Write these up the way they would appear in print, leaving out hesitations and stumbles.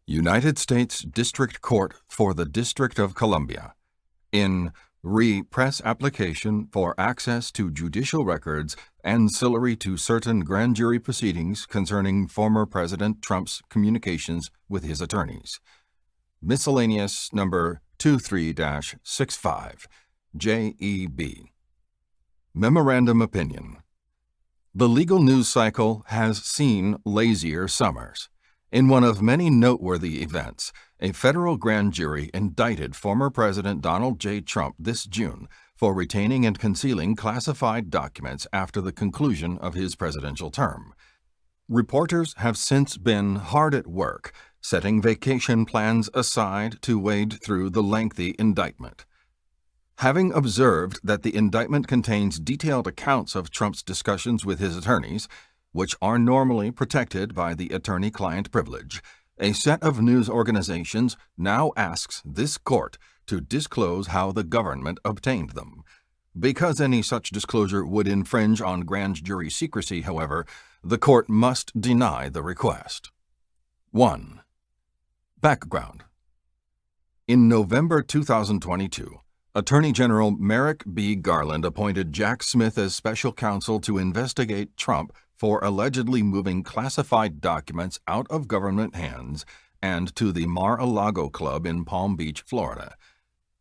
United States District Court for the District of Columbia, in re-press application for access to judicial records ancillary to certain grand jury proceedings concerning former President Trump's communications with his attorneys. Miscellaneous number 23-65, JEB. Memorandum Opinion. The legal news cycle has seen lazier summers. In one of many noteworthy events, a federal grand jury indicted former President Donald J. Trump this June for retaining and concealing classified documents after the conclusion of his presidential term. Reporters have since been hard at work, setting vacation plans aside to wade through the lengthy indictment. Having observed that the indictment contains detailed accounts of Trump's discussions with his attorneys, which are normally protected by the attorney-client privilege, a set of news organizations now asks this court to disclose how the government obtained them. Because any such disclosure would infringe on grand jury secrecy, however, the court must deny the request. 1. Background. In November 2022, Attorney General Merrick B. Garland appointed Jack Smith as special counsel to investigate Trump for allegedly moving classified documents out of government hands and to the Mar-a-Lago Club in Palm Beach, Florida.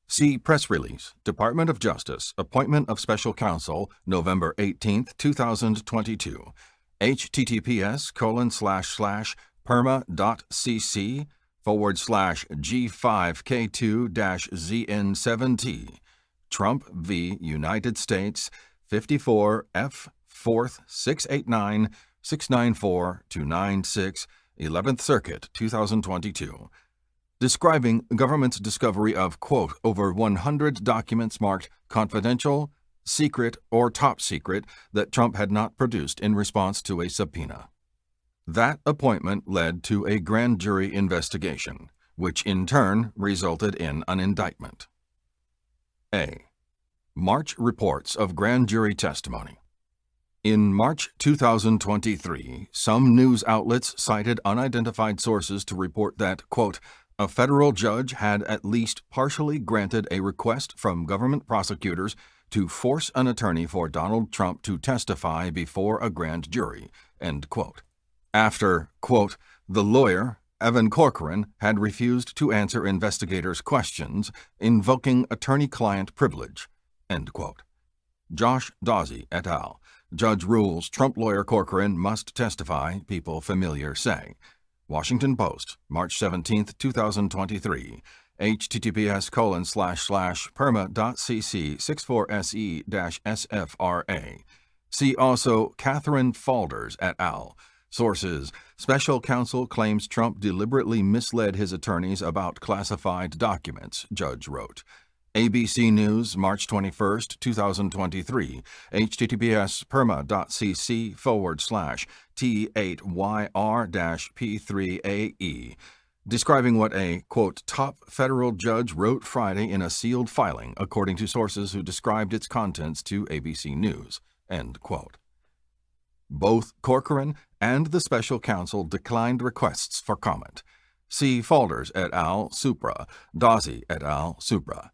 See press release, Department of Justice, Appointment of Special Counsel, November 18, 2022, https://perma.cc/G5K2-ZN7T, Trump v. United States, 54 F. 4th 689-694-296, 11th Circuit, 2022, describing government's discovery of, quote, over 100 documents marked confidential, secret, or top secret that Trump had not produced in response to a subpoena. That appointment led to a grand jury investigation, which in turn resulted in an indictment. A. March reports of grand jury testimony. In March 2023, some news outlets cited unidentified sources to report that, quote, a federal judge had at least partially granted a request from government prosecutors to force an attorney for Donald Trump to testify before a grand jury, end quote. After, quote, the lawyer, David Corcoran, had refused to answer investigators' questions, invoking attorney-client privilege, end quote. Josh Dawsey et al. Judge rules Trump lawyer Corcoran must testify, people familiar say. Washington Post, March 17, 2023, https://perma.cc64se-sfra. See also Catherine Falders et al. Sources: Special counsel claims Trump deliberately misled his attorneys about classified documents, judge wrote. ABC News, March 21, 2023, https://T8YR-P3AE, describing what a, quote, top federal judge wrote Friday in a sealed filing, according to sources who described its contents to ABC News, end quote. Both Corcoran and the special counsel declined requests for comment. See Falders et al. Supra, Dawsey et al. Supra.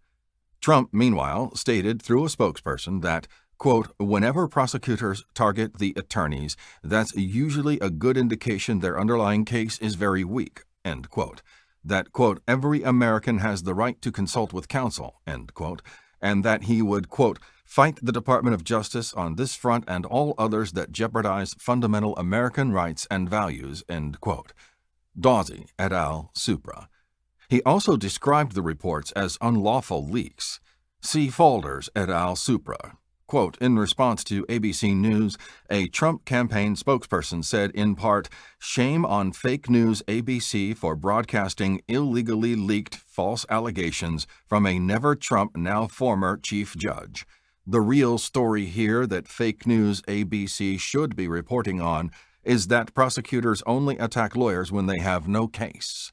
Trump, meanwhile, stated through a spokesperson that, quote, whenever prosecutors target the attorneys, that's usually a good indication their underlying case is very weak, end quote. That, quote, every American has the right to consult with counsel, end quote, and that he would, quote, fight the Department of Justice on this front and all others that jeopardize fundamental American rights and values, end quote. Dawsey et al. Supra. He also described the reports as unlawful leaks. See Falders et al. Supra. Quote, in response to ABC News, a Trump campaign spokesperson said in part, shame on fake news ABC for broadcasting illegally leaked false allegations from a never-Trump, now former chief judge. The real story here that fake news ABC should be reporting on is that prosecutors only attack lawyers when they have no case,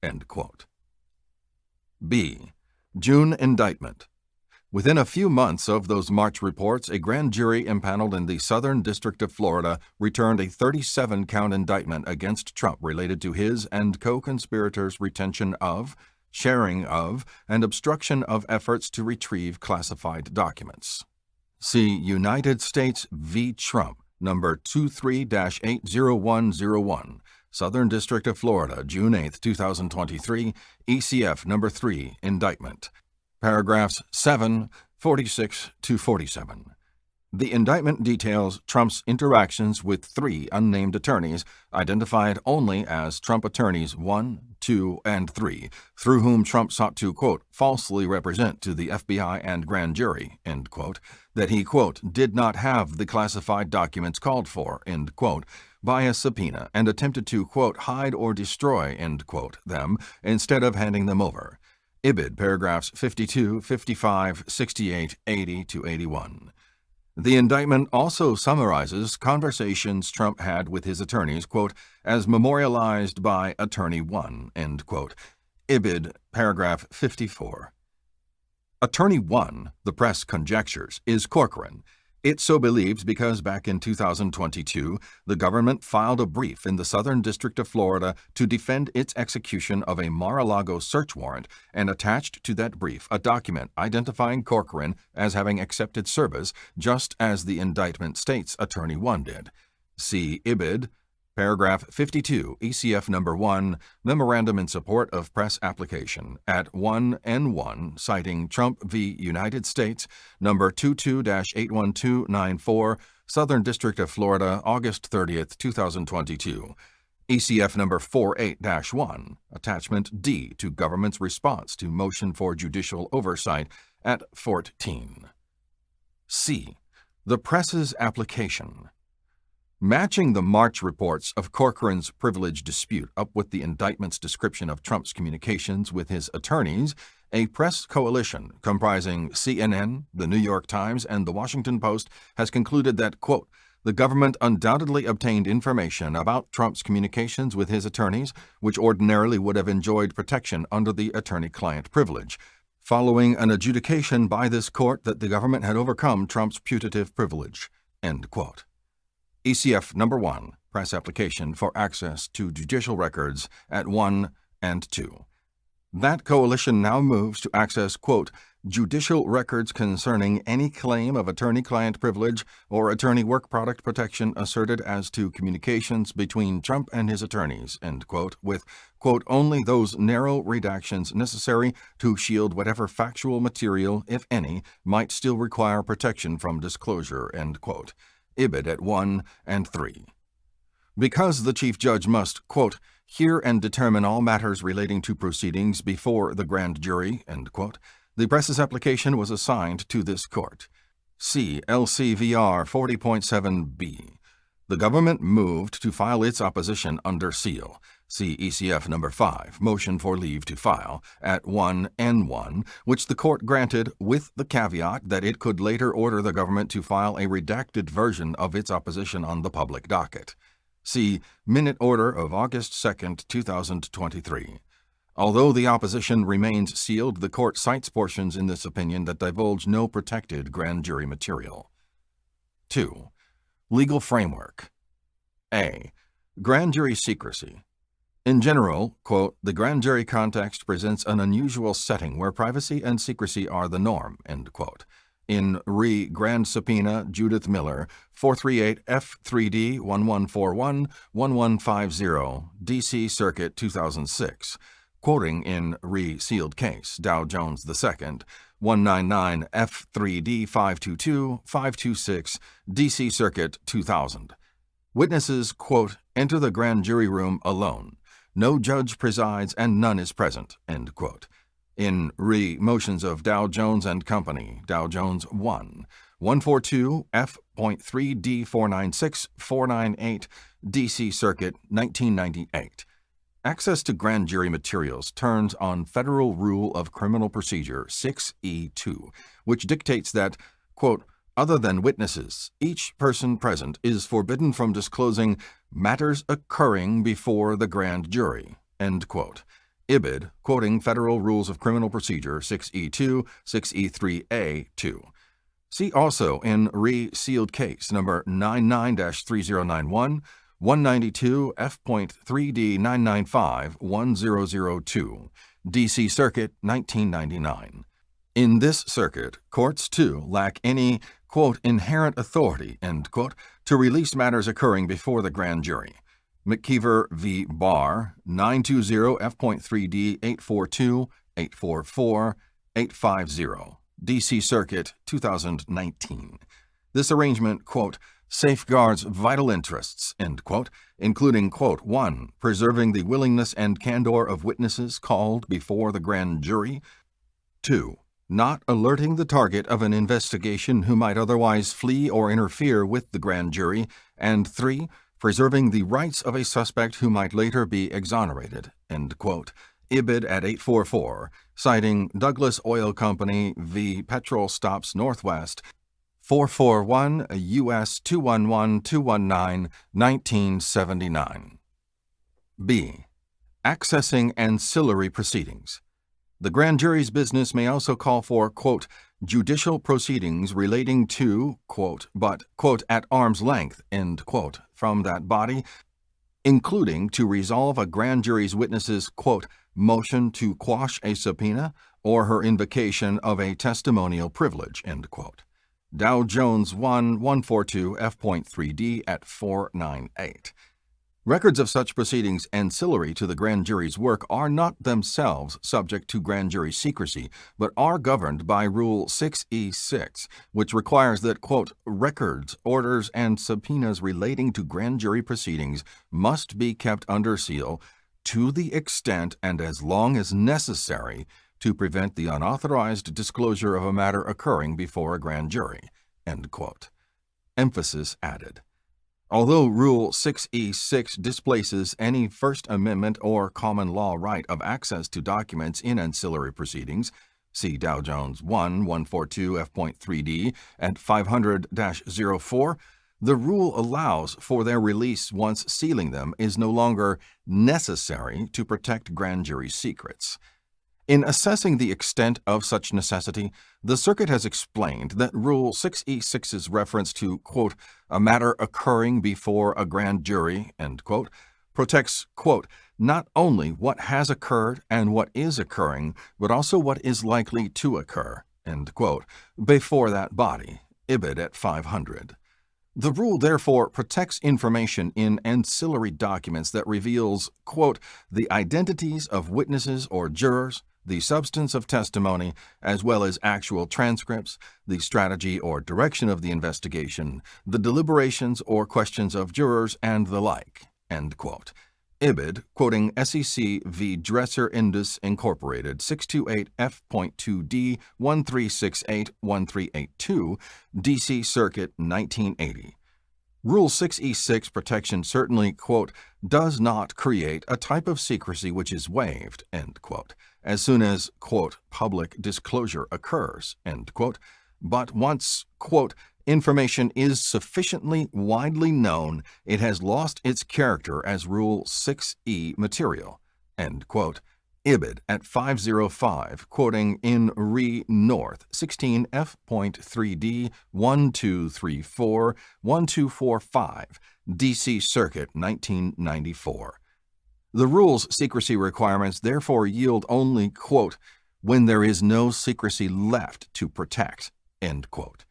end quote. B. June indictment. Within a few months of those March reports, a grand jury impaneled in the Southern District of Florida returned a 37-count indictment against Trump related to his and co-conspirators' retention of, sharing of, and obstruction of efforts to retrieve classified documents. See United States v. Trump, number 23-80101, Southern District of Florida, June 8, 2023, ECF number 3, indictment. Paragraphs 7, 46 to 47. The indictment details Trump's interactions with 3 unnamed attorneys, identified only as Trump attorneys 1, 2, and 3, through whom Trump sought to, quote, falsely represent to the FBI and grand jury, end quote, that he, quote, did not have the classified documents called for, end quote, by a subpoena and attempted to, quote, hide or destroy, end quote, them instead of handing them over. Ibid, paragraphs 52, 55, 68, 80 to 81. The indictment also summarizes conversations Trump had with his attorneys, quote, as memorialized by Attorney 1, end quote. Ibid, paragraph 54. Attorney 1, the press conjectures, is Corcoran. It so believes because back in 2022, the government filed a brief in the Southern District of Florida to defend its execution of a Mar-a-Lago search warrant and attached to that brief a document identifying Corcoran as having accepted service, just as the indictment states Attorney 1 did. See Ibid, paragraph 52, ECF number 1, Memorandum in Support of Press Application, at 1N1, citing Trump v. United States, number 22-81294, Southern District of Florida, August 30, 2022. ECF number 48-1, Attachment D to Government's Response to Motion for Judicial Oversight, at 14. C. The Press's Application. Matching the March reports of Corcoran's privilege dispute up with the indictment's description of Trump's communications with his attorneys, a press coalition comprising CNN, The New York Times, and The Washington Post has concluded that, quote, the government undoubtedly obtained information about Trump's communications with his attorneys, which ordinarily would have enjoyed protection under the attorney-client privilege, following an adjudication by this court that the government had overcome Trump's putative privilege, end quote. ECF number 1, Press Application for Access to Judicial Records at 1 and 2. That coalition now moves to access, quote, judicial records concerning any claim of attorney-client privilege or attorney work product protection asserted as to communications between Trump and his attorneys, end quote, with, quote, only those narrow redactions necessary to shield whatever factual material, if any, might still require protection from disclosure, end quote. Ibid at 1 and 3. Because the Chief Judge must, quote, hear and determine all matters relating to proceedings before the grand jury, end quote, the press's application was assigned to this court. See LCVR 40.7b. The government moved to file its opposition under seal. See ECF number 5, Motion for Leave to File, at 1N1, which the court granted with the caveat that it could later order the government to file a redacted version of its opposition on the public docket. See Minute Order of August 2, 2023. Although the opposition remains sealed, the court cites portions in this opinion that divulge no protected grand jury material. 2. Legal framework. A. Grand jury secrecy. In general, quote, the grand jury context presents an unusual setting where privacy and secrecy are the norm, end quote. In Re Grand Subpoena, Judith Miller, 438 F3D 1141-1150, D.C. Circuit 2006, quoting in Re Sealed Case, Dow Jones II, 199 F3D 522-526, D.C. Circuit 2000. Witnesses, quote, enter the grand jury room alone. No judge presides and none is present, end quote. In Re Motions of Dow Jones and Company, Dow Jones 1, 142 F.3D 496-498, D.C. Circuit 1998. Access to grand jury materials turns on Federal Rule of Criminal Procedure 6E2, which dictates that, quote, other than witnesses, each person present is forbidden from disclosing matters occurring before the grand jury, end quote. IBID, quoting Federal Rules of Criminal Procedure 6E2, 6E3A2. See also in Re-Sealed Case number 99-3091, 192 F.3D 995 1002, D.C. Circuit, 1999. In this circuit, courts, too, lack any, quote, inherent authority, end quote, to release matters occurring before the grand jury. McKeever v. Barr, 920 F.3D 842, 844, 850, D.C. Circuit, 2019. This arrangement, quote, safeguards vital interests, end quote, including, quote, 1. Preserving the willingness and candor of witnesses called before the grand jury. 2. Not alerting the target of an investigation who might otherwise flee or interfere with the grand jury. And 3. Preserving the rights of a suspect who might later be exonerated, end quote. IBID at 844, citing Douglas Oil Company v. Petrol Stops Northwest, 441 U.S. 211-219, 1979. B. Accessing ancillary proceedings. The grand jury's business may also call for, quote, judicial proceedings relating to, quote, but, quote, at arm's length, end quote, from that body, including to resolve a grand jury's witness's, quote, motion to quash a subpoena or her invocation of a testimonial privilege, end quote. Dow Jones 142 F.3D at 498. Records of such proceedings ancillary to the grand jury's work are not themselves subject to grand jury secrecy, but are governed by Rule 6E6, which requires that, quote, records, orders, and subpoenas relating to grand jury proceedings must be kept under seal to the extent and as long as necessary to prevent the unauthorized disclosure of a matter occurring before a grand jury, end quote. Emphasis added. Although Rule 6E6 displaces any First Amendment or common law right of access to documents in ancillary proceedings, see Dow Jones 142 F.3D and 500-04, the rule allows for their release once sealing them is no longer necessary to protect grand jury secrets. In assessing the extent of such necessity, the Circuit has explained that Rule 6E6's reference to, quote, a matter occurring before a grand jury, end quote, protects, quote, not only what has occurred and what is occurring, but also what is likely to occur, end quote, before that body, IBID at 500. The rule therefore protects information in ancillary documents that reveals, quote, the identities of witnesses or jurors, the substance of testimony, as well as actual transcripts, the strategy or direction of the investigation, the deliberations or questions of jurors, and the like, end quote. IBID, quoting SEC v. Dresser Indus Incorporated, 628 F.2D 1368-1382, D.C. Circuit, 1980. Rule 6E6 protection certainly, quote, does not create a type of secrecy which is waived, end quote, as soon as, quote, public disclosure occurs, end quote, but once, quote, information is sufficiently widely known, it has lost its character as Rule 6E material, end quote. IBID at 505, quoting in Re North, 16 F.3D 1234, 1245, D.C. Circuit, 1994. The rule's secrecy requirements therefore yield only, quote, when there is no secrecy left to protect, end quote.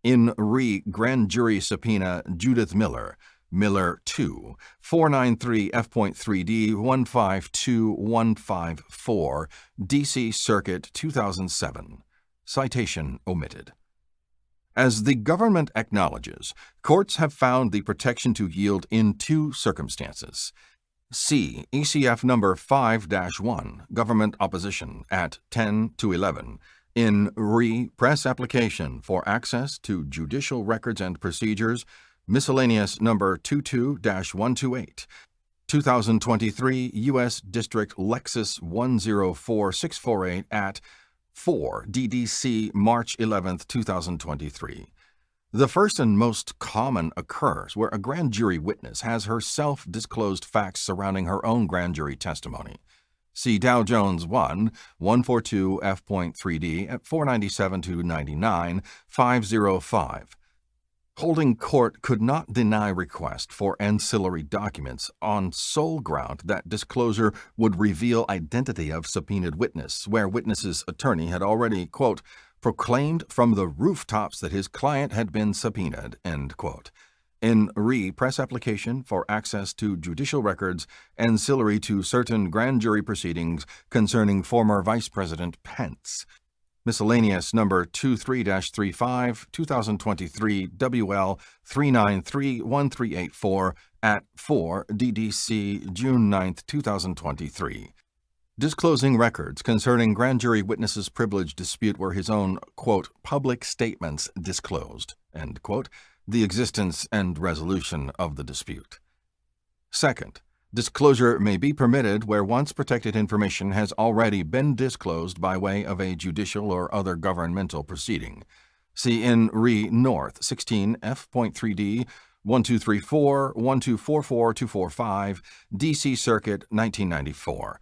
In Re Grand Jury Subpoena Judith Miller, Miller 2, 493 F.3D 152154, D.C. Circuit, 2007. Citation omitted. As the government acknowledges, courts have found the protection to yield in two circumstances. C. ECF number 5-1, Government Opposition, at 10-11, in Re Press Application for Access to Judicial Records and Procedures, Miscellaneous number 22-128, 2023 U.S. District Lexus 104648 at 4 DDC March 11, 2023. The first and most common occurs where a grand jury witness has herself disclosed facts surrounding her own grand jury testimony. See Dow Jones 1, 142 F.3d at 497-99, 505. Holding court could not deny request for ancillary documents on sole ground that disclosure would reveal identity of subpoenaed witness, where witness's attorney had already, quote, proclaimed from the rooftops that his client had been subpoenaed, end quote. In press application for access to judicial records ancillary to certain grand jury proceedings concerning former Vice President Pence. Miscellaneous number 23-35, 2023 WL 3931384 at 4 DDC June 9, 2023. Disclosing records concerning grand jury witnesses' privilege dispute were his own, quote, public statements disclosed, end quote, the existence and resolution of the dispute. Second, disclosure may be permitted where once protected information has already been disclosed by way of a judicial or other governmental proceeding. See in Re North 16 F.3d 1234 1244 245 D.C. Circuit 1994.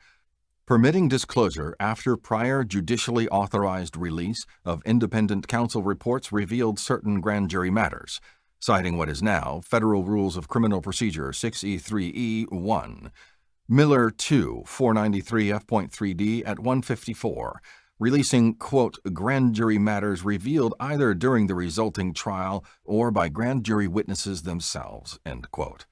Permitting disclosure after prior judicially authorized release of independent counsel reports revealed certain grand jury matters, citing what is now Federal Rules of Criminal Procedure 6E3E1. Miller 2, 493 F.3d at 154, releasing, quote, grand jury matters revealed either during the resulting trial or by grand jury witnesses themselves, end quote.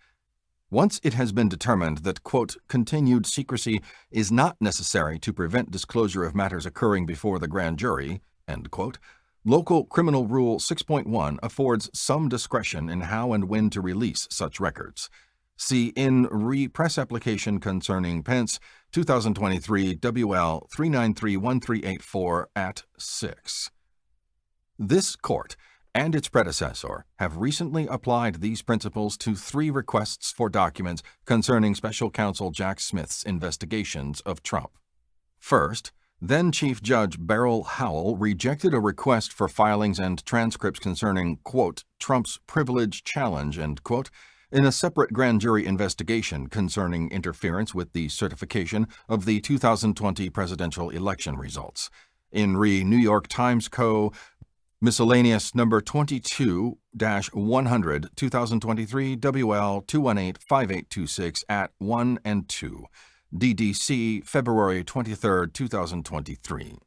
Once it has been determined that, quote, continued secrecy is not necessary to prevent disclosure of matters occurring before the grand jury, end quote, Local Criminal Rule 6.1 affords some discretion in how and when to release such records. See in press application concerning Pence, 2023 WL 3931384 at 6. This court and its predecessor have recently applied these principles to 3 requests for documents concerning Special Counsel Jack Smith's investigations of Trump. First, then Chief Judge Beryl Howell rejected a request for filings and transcripts concerning, quote, Trump's privilege challenge, end quote, in a separate grand jury investigation concerning interference with the certification of the 2020 presidential election results. In New York Times Co. Miscellaneous number 22-100, 2023 WL 2185826 at 1 and 2. DDC, February 23, 2023.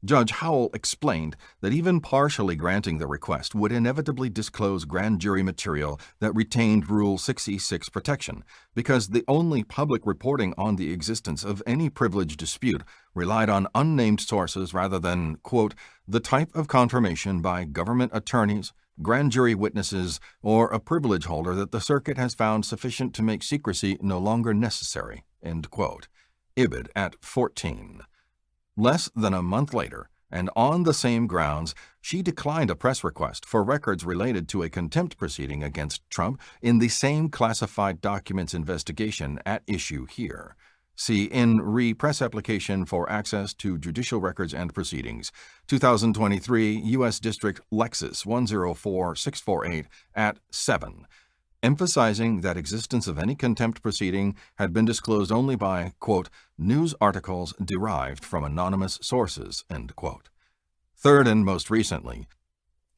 Judge Howell explained that even partially granting the request would inevitably disclose grand jury material that retained Rule 6E6 protection, because the only public reporting on the existence of any privilege dispute relied on unnamed sources rather than, quote, the type of confirmation by government attorneys, grand jury witnesses, or a privilege holder that the circuit has found sufficient to make secrecy no longer necessary, end quote. Ibid at 14. Less than a month later, and on the same grounds, she declined a press request for records related to a contempt proceeding against Trump in the same classified documents investigation at issue here. See in press application for access to judicial records and proceedings, 2023 U.S. District Lexus 104648 at 7. Emphasizing that existence of any contempt proceeding had been disclosed only by, quote, news articles derived from anonymous sources, end quote. Third and most recently,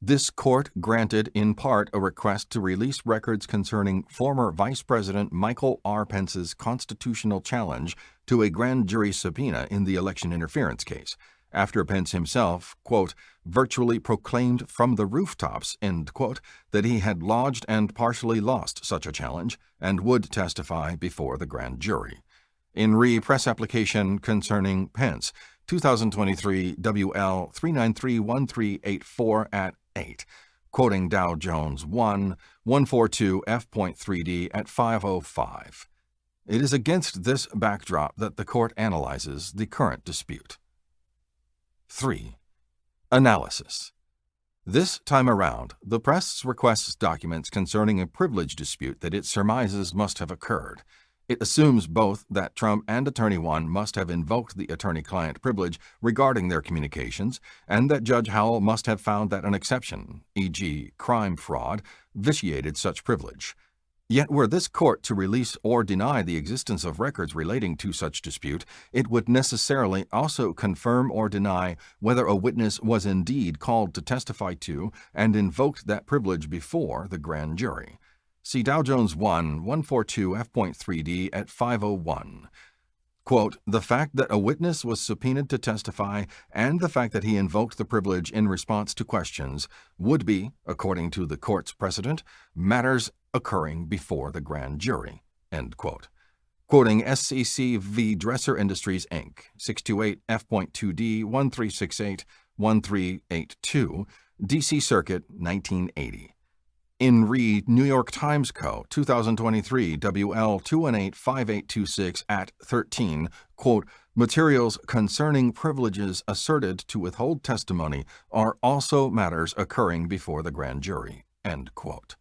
this court granted in part a request to release records concerning former Vice President Michael R. Pence's constitutional challenge to a grand jury subpoena in the election interference case, after Pence himself, quote, virtually proclaimed from the rooftops, end quote, that he had lodged and partially lost such a challenge and would testify before the grand jury. In press application concerning Pence, 2023 WL 3931384 at 8, quoting Dow Jones 1, 142 F.3d at 505. It is against this backdrop that the court analyzes the current dispute. 3. Analysis. This time around, the press requests documents concerning a privilege dispute that it surmises must have occurred. It assumes both that Trump and Attorney 1 must have invoked the attorney-client privilege regarding their communications, and that Judge Howell must have found that an exception, e.g., crime fraud, vitiated such privilege. Yet were this court to release or deny the existence of records relating to such dispute, it would necessarily also confirm or deny whether a witness was indeed called to testify to and invoked that privilege before the grand jury. See Dow Jones 142 F.3d at 501. Quote, the fact that a witness was subpoenaed to testify and the fact that he invoked the privilege in response to questions would be, according to the court's precedent, matters occurring before the grand jury, end quote. Quoting SEC v. Dresser Industries, Inc., 628 F.2d 1368-1382, D.C. Circuit, 1980. In re New York Times Co., 2023, WL 2185826 at 13, quote, materials concerning privileges asserted to withhold testimony are also matters occurring before the grand jury, end quote.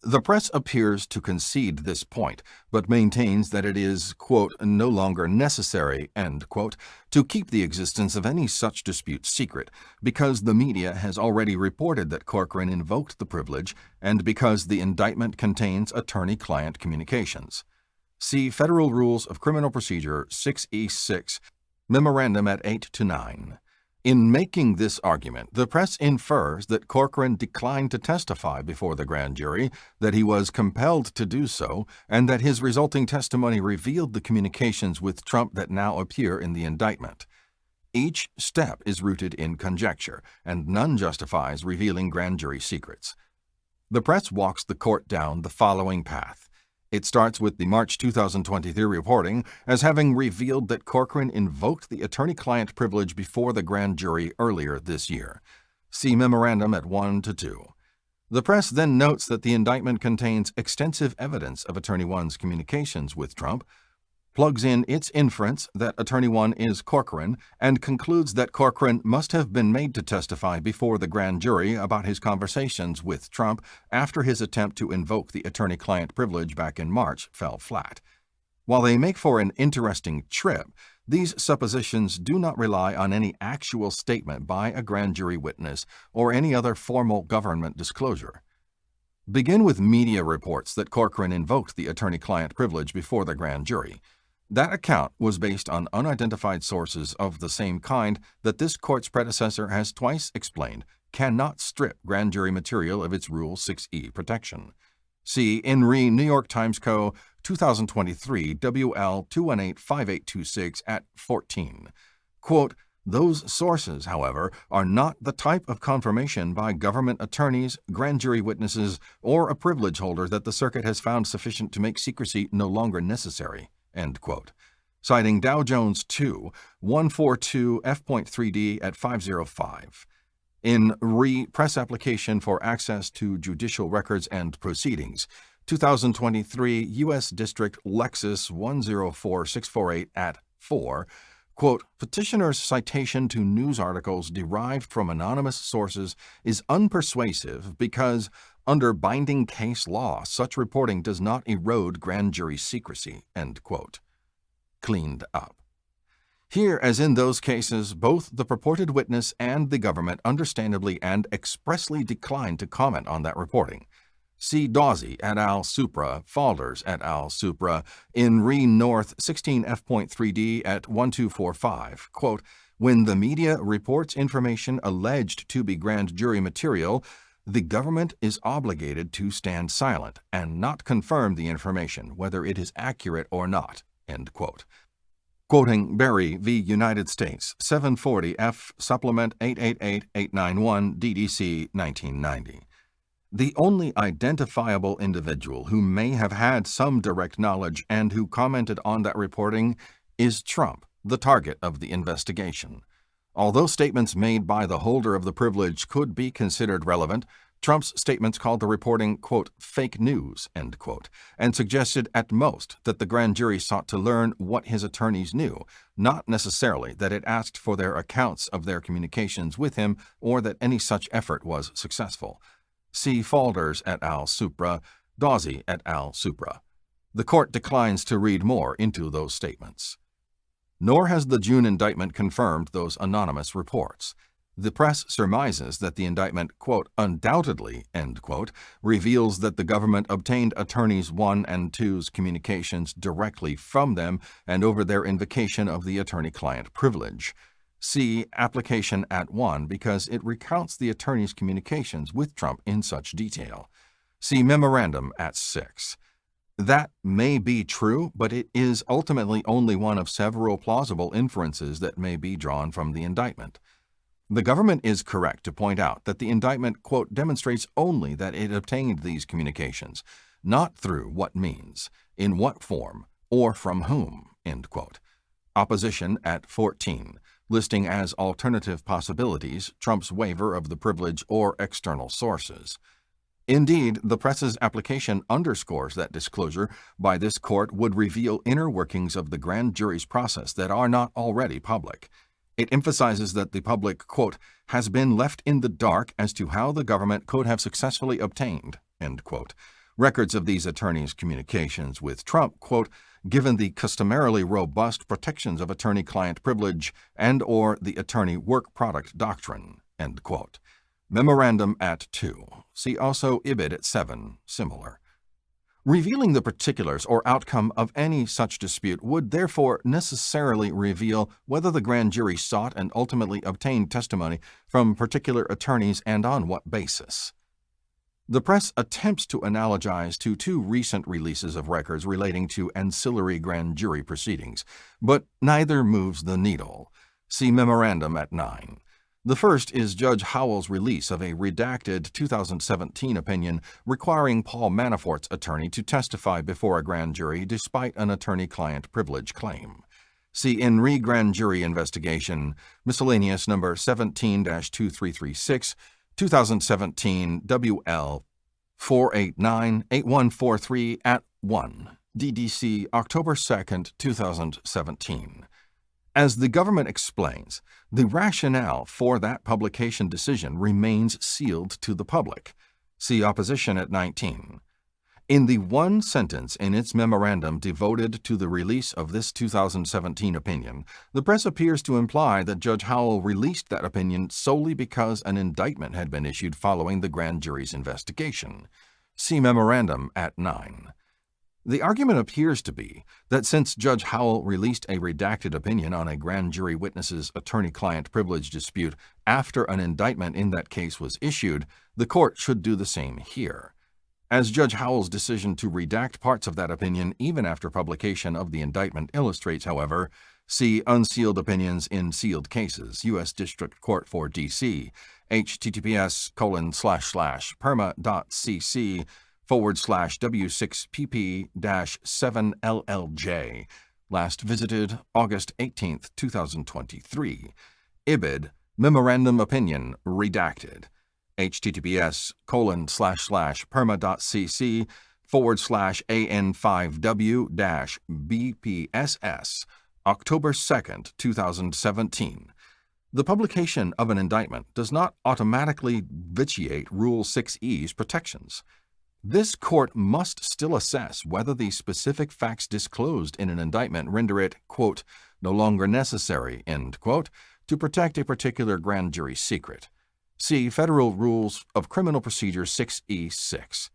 The press appears to concede this point, but maintains that it is, quote, no longer necessary, end quote, to keep the existence of any such dispute secret, because the media has already reported that Corcoran invoked the privilege and because the indictment contains attorney-client communications. See Federal Rules of Criminal Procedure 6E6, Memorandum at 8 to 9. In making this argument, the press infers that Corcoran declined to testify before the grand jury, that he was compelled to do so, and that his resulting testimony revealed the communications with Trump that now appear in the indictment. Each step is rooted in conjecture, and none justifies revealing grand jury secrets. The press walks the court down the following path. It starts with the March 2023 reporting as having revealed that Corcoran invoked the attorney-client privilege before the grand jury earlier this year. See Memorandum at 1 to 2. The press then notes that the indictment contains extensive evidence of Attorney 1's communications with Trump, plugs in its inference that Attorney 1 is Corcoran, and concludes that Corcoran must have been made to testify before the grand jury about his conversations with Trump after his attempt to invoke the attorney-client privilege back in March fell flat. While they make for an interesting trip, these suppositions do not rely on any actual statement by a grand jury witness or any other formal government disclosure. Begin with media reports that Corcoran invoked the attorney-client privilege before the grand jury. That account was based on unidentified sources of the same kind that this court's predecessor has twice explained cannot strip grand jury material of its Rule 6e protection. See in re New York Times Co., 2023, WL 2185826 at 14. Quote, those sources, however, are not the type of confirmation by government attorneys, grand jury witnesses, or a privilege holder that the circuit has found sufficient to make secrecy no longer necessary. End quote. Citing Dow Jones 142 F.3d at 505. In re Press Application for Access to Judicial Records and Proceedings, 2023 U.S. District Lexus 104648 at 4, quote, petitioner's citation to news articles derived from anonymous sources is unpersuasive because, under binding case law, such reporting does not erode grand jury secrecy, end quote. Cleaned up. Here, as in those cases, both the purported witness and the government understandably and expressly declined to comment on that reporting. See Dawsey et al. Supra, Falders et al. Supra, in Re North 16 F.3d at 1245, quote, when the media reports information alleged to be grand jury material, the government is obligated to stand silent and not confirm the information, whether it is accurate or not, end quote. Quoting Berry v. United States, 740 F. Supplement 888891 DDC 1990. The only identifiable individual who may have had some direct knowledge and who commented on that reporting is Trump, the target of the investigation. Although statements made by the holder of the privilege could be considered relevant, Trump's statements called the reporting, quote, fake news, end quote, and suggested at most that the grand jury sought to learn what his attorneys knew, not necessarily that it asked for their accounts of their communications with him or that any such effort was successful. See Falders et al. Supra, Dawsey et al. Supra. The court declines to read more into those statements. Nor has the June indictment confirmed those anonymous reports. The press surmises that the indictment, quote, undoubtedly, end quote, reveals that the government obtained attorneys 1 and 2's communications directly from them and over their invocation of the attorney-client privilege. See Application at 1 because it recounts the attorney's communications with Trump in such detail. See Memorandum at 6. That may be true, but it is ultimately only one of several plausible inferences that may be drawn from the indictment. The government is correct to point out that the indictment, quote, demonstrates only that it obtained these communications, not through what means, in what form, or from whom, end quote. Opposition at 14, listing as alternative possibilities Trump's waiver of the privilege or external sources. Indeed, the press's application underscores that disclosure by this court would reveal inner workings of the grand jury's process that are not already public. It emphasizes that the public, quote, has been left in the dark as to how the government could have successfully obtained, end quote, records of these attorneys' communications with Trump, quote, given the customarily robust protections of attorney-client privilege and or the attorney work product doctrine, end quote. Memorandum at 2. See also IBID at 7, similar. Revealing the particulars or outcome of any such dispute would therefore necessarily reveal whether the grand jury sought and ultimately obtained testimony from particular attorneys and on what basis. The press attempts to analogize to 2 recent releases of records relating to ancillary grand jury proceedings, but neither moves the needle. See Memorandum at 9. The first is Judge Howell's release of a redacted 2017 opinion requiring Paul Manafort's attorney to testify before a grand jury despite an attorney-client privilege claim. See in Grand Jury Investigation, Miscellaneous Number 17-2336, 2017 WL 489-8143 at 1, DDC October 2, 2017. As the government explains, the rationale for that publication decision remains sealed to the public. See Opposition at 19. In the one sentence in its memorandum devoted to the release of this 2017 opinion, the press appears to imply that Judge Howell released that opinion solely because an indictment had been issued following the grand jury's investigation. See Memorandum at 9. The argument appears to be that since Judge Howell released a redacted opinion on a grand jury witness's attorney-client privilege dispute after an indictment in that case was issued, the court should do the same here. As Judge Howell's decision to redact parts of that opinion even after publication of the indictment illustrates, however, see Unsealed Opinions in Sealed Cases, U.S. District Court for D.C., https://perma.cc/W6pp-7LLJ, last visited August 18, 2023. IBID, Memorandum Opinion, redacted. https://perma.cc/AN5W-BPSS, October 2, 2017. The publication of an indictment does not automatically vitiate Rule 6e's protections. This court must still assess whether the specific facts disclosed in an indictment render it, quote, no longer necessary, end quote, to protect a particular grand jury secret. See Federal Rules of Criminal Procedure 6E6.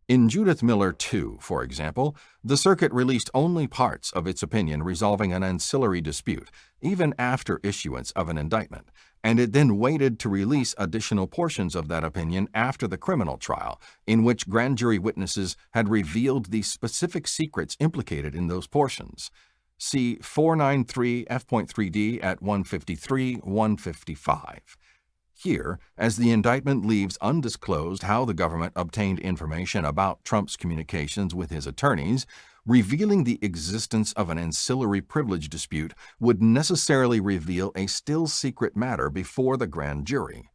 In Judith Miller 2, for example, the circuit released only parts of its opinion resolving an ancillary dispute, even after issuance of an indictment, and it then waited to release additional portions of that opinion after the criminal trial, in which grand jury witnesses had revealed the specific secrets implicated in those portions. See 493 F.3d at 153-155. Here, as the indictment leaves undisclosed how the government obtained information about Trump's communications with his attorneys, revealing the existence of an ancillary privilege dispute would necessarily reveal a still secret matter before the grand jury.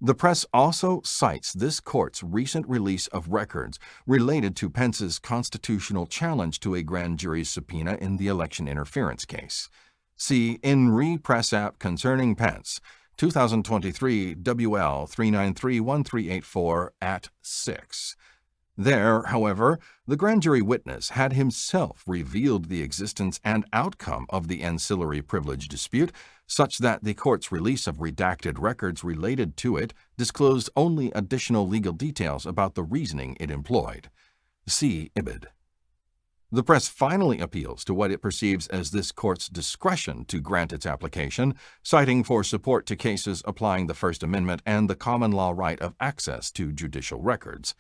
The press also cites this court's recent release of records related to Pence's constitutional challenge to a grand jury's subpoena in the election interference case. See In Re Press App Concerning Pence, 2023 WL 393-1384 at 6. There, however, the grand jury witness had himself revealed the existence and outcome of the ancillary privilege dispute, such that the court's release of redacted records related to it disclosed only additional legal details about the reasoning it employed. See Ibid. The press finally appeals to what it perceives as this court's discretion to grant its application, citing for support to cases applying the First Amendment and the common law right of access to judicial records.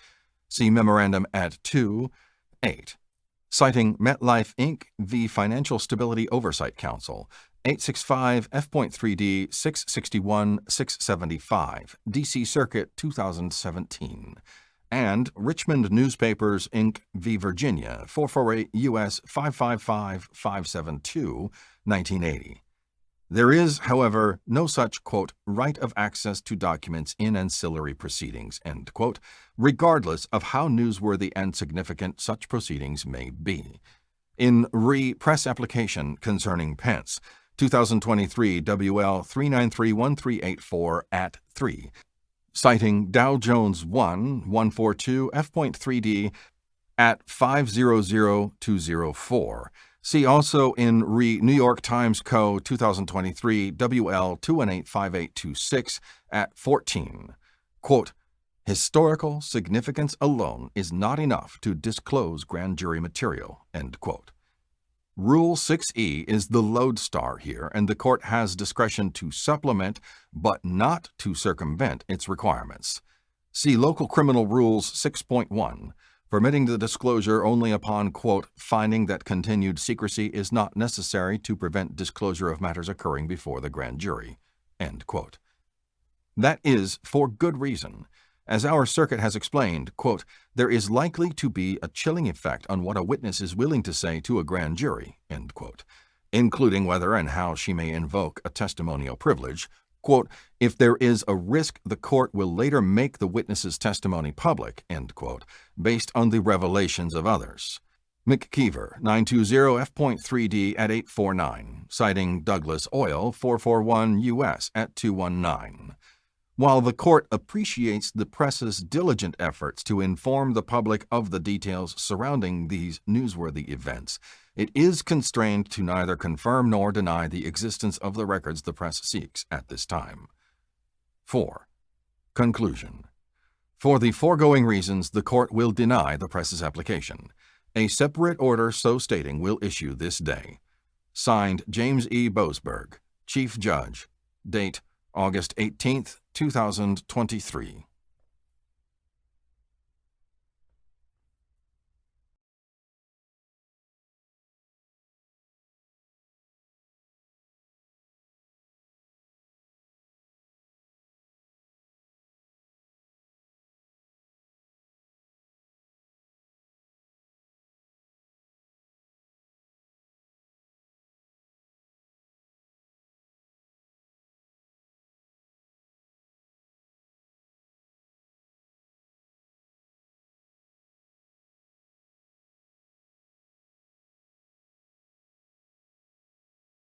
See Memorandum at 2.8. Citing MetLife, Inc. v. Financial Stability Oversight Council, 865 F.3d 661-675, D.C. Circuit, 2017. And Richmond Newspapers, Inc. v. Virginia, 448 U.S. 555-572, 1980. There is, however, no such, quote, right of access to documents in ancillary proceedings, end quote, regardless of how newsworthy and significant such proceedings may be. In Press Application Concerning Pence, 2023 WL 3931384 at 3, citing Dow Jones 142 F.3d at 500204. See also in New York Times Co. 2023 WL 2185826 at 14. Quote, historical significance alone is not enough to disclose grand jury material, end quote. Rule 6E is the lodestar here, and the court has discretion to supplement, but not to circumvent, its requirements. See Local Criminal Rules 6.1, permitting the disclosure only upon, quote, finding that continued secrecy is not necessary to prevent disclosure of matters occurring before the grand jury, end quote. That is for good reason. As our circuit has explained, quote, there is likely to be a chilling effect on what a witness is willing to say to a grand jury, end quote, including whether and how she may invoke a testimonial privilege. Quote, if there is a risk the court will later make the witness's testimony public, end quote, based on the revelations of others. McKeever, 920 F.3d at 849, citing Douglas Oil, 441 U.S. at 219. While the court appreciates the press's diligent efforts to inform the public of the details surrounding these newsworthy events, it is constrained to neither confirm nor deny the existence of the records the press seeks at this time. 4. Conclusion. For the foregoing reasons, the court will deny the press's application. A separate order so stating will issue this day. Signed, James E. Boasberg, Chief Judge. Date, August 18, 2023.